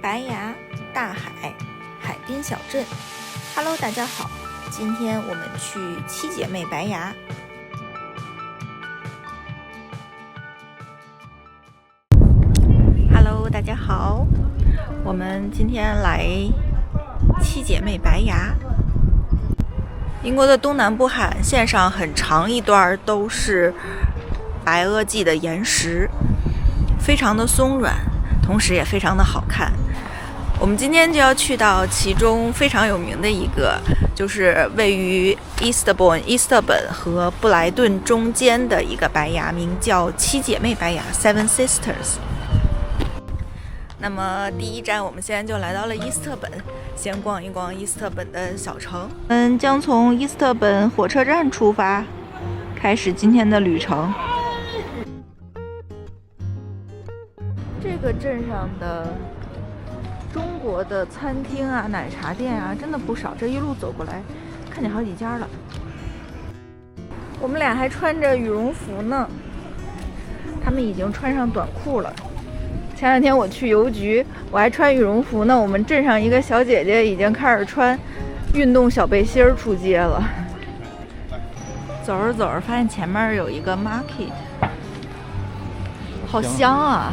白崖、大海、海滨小镇。Hello， 大家好，今天我们去七姐妹白崖。Hello， 大家好，我们今天来七姐妹白崖。英国的东南部海岸线上很长一段都是白垩纪的岩石，非常的松软，同时也非常的好看。我们今天就要去到其中非常有名的一个，就是位于伊斯特本和布莱顿中间的一个白崖，名叫七姐妹白崖 （Seven Sisters）。那么第一站，我们现在就来到了伊斯特本，先逛一逛伊斯特本的小城。我们将从伊斯特本火车站出发，开始今天的旅程。这个镇上的中国的餐厅啊、奶茶店啊，真的不少。这一路走过来，看见好几家了。我们俩还穿着羽绒服呢，他们已经穿上短裤了。前两天我去邮局，我还穿羽绒服呢。我们镇上一个小姐姐已经开始穿运动小背心出街了。走着走着，发现前面有一个 market， 好香啊！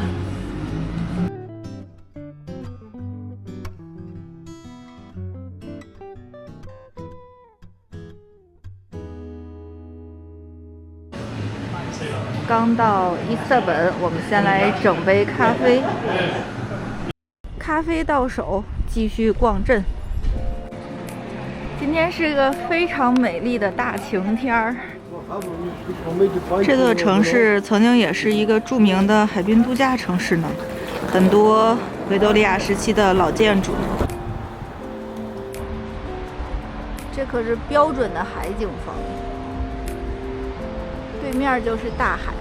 刚到伊斯特本，我们先来整杯咖啡。咖啡到手，继续逛镇。今天是个非常美丽的大晴天儿。这座城市曾经也是一个著名的海滨度假城市呢，很多维多利亚时期的老建筑。这可是标准的海景房。对面就是大海。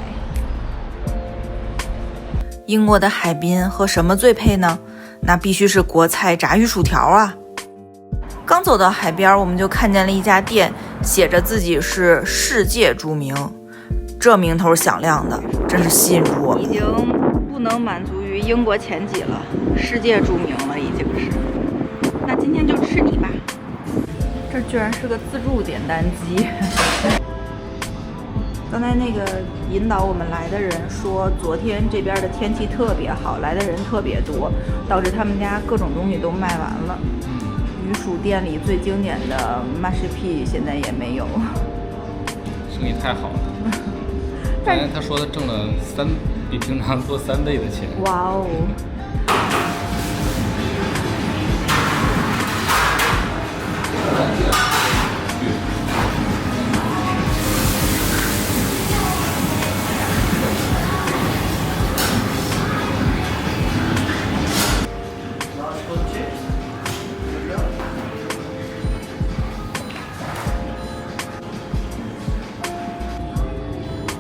英国的海滨和什么最配呢？那必须是国菜炸鱼薯条啊！刚走到海边，我们就看见了一家店，写着自己是世界著名，这名头响亮的，真是吸引住我。已经不能满足于英国前几了，世界著名了已经是。那今天就吃你吧。这居然是个自助点单机。刚才那个引导我们来的人说，昨天这边的天气特别好，来的人特别多，导致他们家各种东西都卖完了。鱼薯店里最经典的 mash p 现在也没有。生意太好了。刚才他说他挣了比平常多3倍的钱。哇哦！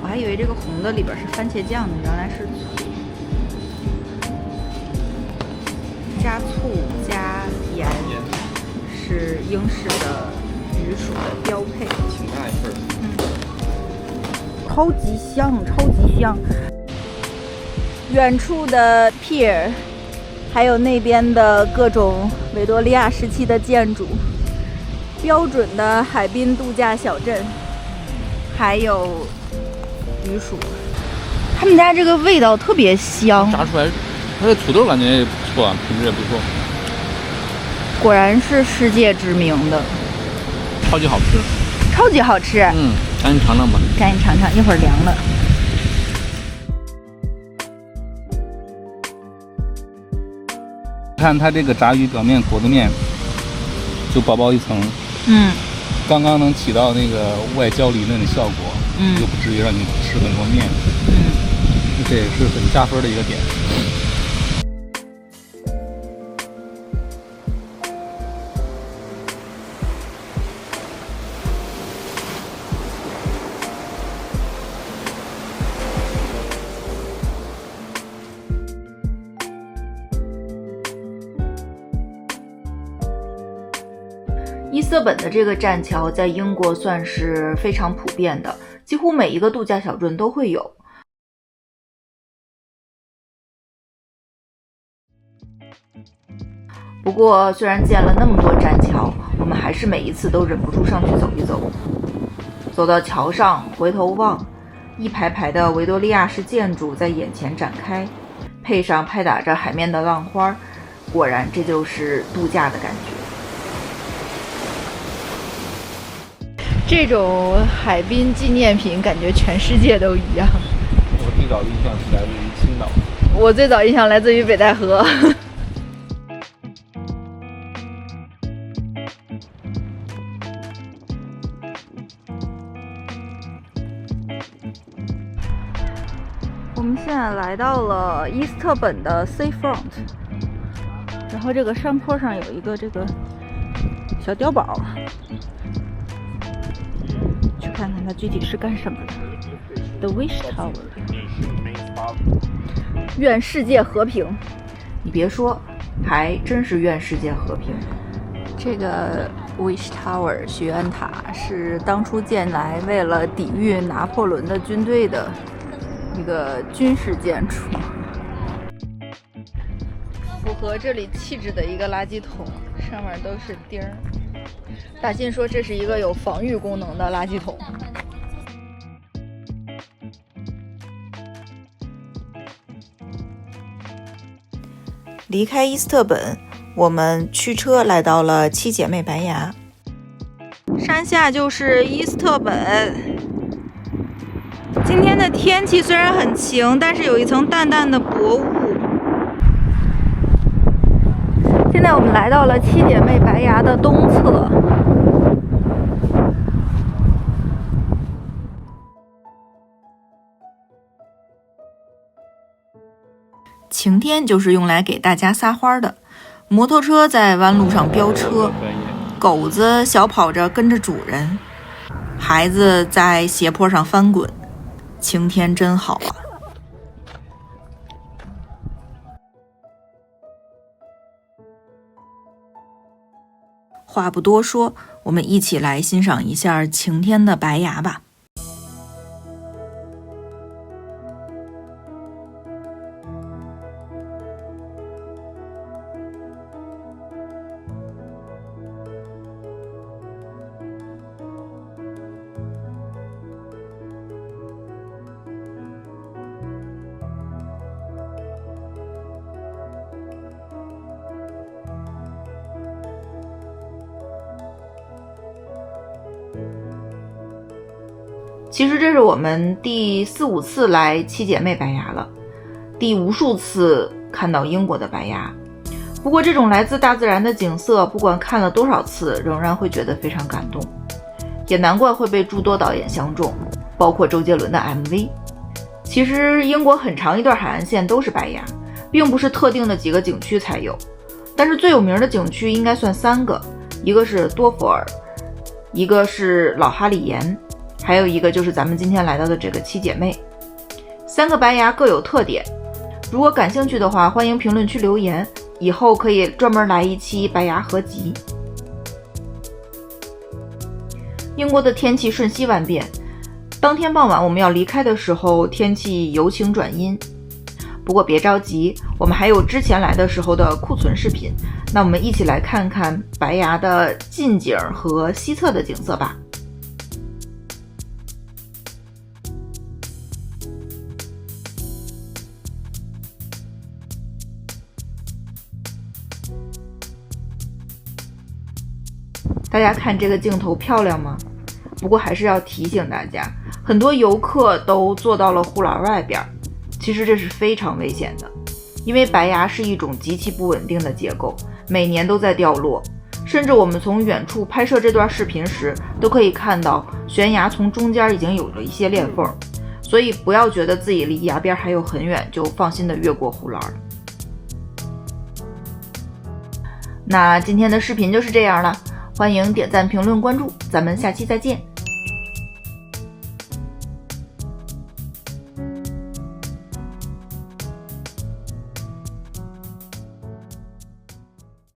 我还以为这个红的里边是番茄酱呢，原来是醋。加醋加盐是英式的鱼薯的标配。挺大一份。超级香，超级香。远处的 pier， 还有那边的各种维多利亚时期的建筑，标准的海滨度假小镇，还有鱼薯。他们家这个味道特别香，炸出来，它的土豆感觉也不错，品质也不错。果然是世界知名的，超级好吃，超级好吃。赶紧尝尝吧，赶紧尝尝，一会儿凉了。看它这个炸鱼表面裹的面，就薄薄一层，刚刚能起到那个外焦里嫩的效果，又不至于让你吃很多面，这也是很加分的一个点。伊斯特本的这个栈桥在英国算是非常普遍的，几乎每一个度假小镇都会有。不过虽然建了那么多栈桥，我们还是每一次都忍不住上去走一走。走到桥上回头望，一排排的维多利亚式建筑在眼前展开，配上拍打着海面的浪花，果然这就是度假的感觉。这种海滨纪念品感觉全世界都一样。我最早的印象是来自于青岛，我最早印象来自于北戴河。我们现在来到了伊斯特本的 Seafront， 然后这个山坡上有一个这个小碉堡，去看看它具体是干什么的。The Wish Tower， 愿世界和平。你别说，还真是愿世界和平。这个 Wish Tower 许愿塔是当初建来为了抵御拿破仑的军队的一个军事建筑，符合这里气质的一个垃圾桶，上面都是钉儿。大金说这是一个有防御功能的垃圾桶。离开伊斯特本，我们驱车来到了七姐妹白崖。山下就是伊斯特本。今天的天气虽然很晴，但是有一层淡淡的薄雾。现在我们来到了七姐妹白崖的东侧。晴天就是用来给大家撒花的，摩托车在弯路上飙车，狗子小跑着跟着主人，孩子在斜坡上翻滚，晴天真好啊！话不多说，我们一起来欣赏一下晴天的白崖吧。其实这是我们第4、5次来七姐妹白崖了，第无数次看到英国的白崖。不过这种来自大自然的景色，不管看了多少次，仍然会觉得非常感动，也难怪会被诸多导演相中，包括周杰伦的 MV。其实英国很长一段海岸线都是白崖，并不是特定的几个景区才有，但是最有名的景区应该算3个，一个是多佛尔，一个是老哈里岩，还有一个就是咱们今天来到的这个七姐妹。3个白崖各有特点，如果感兴趣的话，欢迎评论区留言，以后可以专门来一期白崖合集。英国的天气瞬息万变，当天傍晚我们要离开的时候，天气由晴转阴。不过别着急，我们还有之前来的时候的库存视频，那我们一起来看看白崖的近景和西侧的景色吧。大家看这个镜头漂亮吗？不过还是要提醒大家，很多游客都坐到了护栏外边，其实这是非常危险的，因为白崖是一种极其不稳定的结构，每年都在掉落，甚至我们从远处拍摄这段视频时，都可以看到悬崖从中间已经有了一些裂缝，所以不要觉得自己离崖边还有很远就放心的越过护栏。那今天的视频就是这样了，欢迎点赞、评论、关注，咱们下期再见。